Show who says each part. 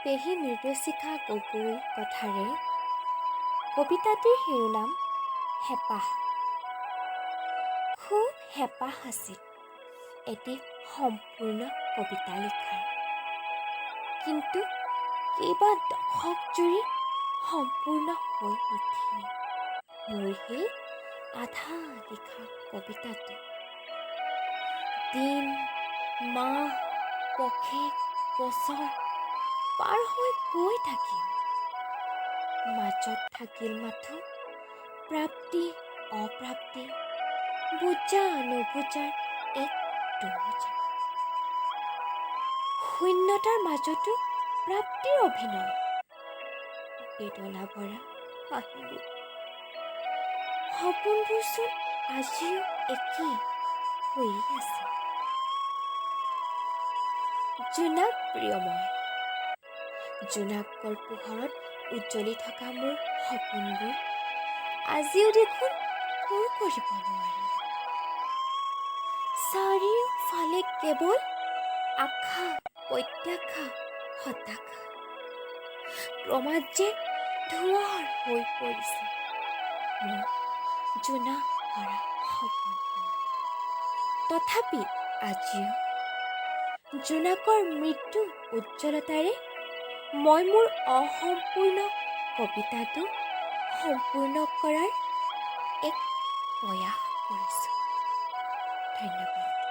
Speaker 1: পেহী মৃদুশিখা গগৈৰ কথাৰে কবিতাটিৰ শিৰোনাম হেঁপাহ। খুব হেঁপাহ আছিল এটি সম্পূৰ্ণ কবিতা লিখাৰ, কিন্তু কেইবা দশক জুৰি সম্পূৰ্ণ হৈ নুঠিল মোৰ সেই আধা লিখা কবিতাটো। দিন, মাহ, পষেক, বছৰ পাৰ হৈ গৈ থাকিল, মাজত থাকিল মাথো প্ৰাপ্তি অপ্ৰাপ্তি, বুজা নুবুজাৰ এক দোৰোজা। শূন্যতাৰ মাজতো প্ৰাপ্তিৰ অভিনয়, বেদনা ভৰা হাঁহিবোৰ। সপোনবোৰচোন আজিও একেই হৈয়ে আছে। জোনাক প্ৰিয় মই, জোনাকৰ পোহৰত উজ্বলি থকা মোৰ সপোনবোৰ আজিও দেখোন পূৰ কৰিব নোৱাৰিলো। চাৰিওফালে কেৱল আশা, প্ৰত্যাশা, হতাশা। ক্ৰমাৎ যে ধূসৰ হৈ পৰিছে মোৰ জোনাক ভৰা সপোনবোৰ। তথাপি আজিও জোনাকৰ মৃদু উজ্জ্বলতাৰে মই মোৰ অসম্পূৰ্ণ কবিতাটো সম্পূৰ্ণ কৰাৰ এক প্ৰয়াস কৰিছোঁ। ধন্যবাদ।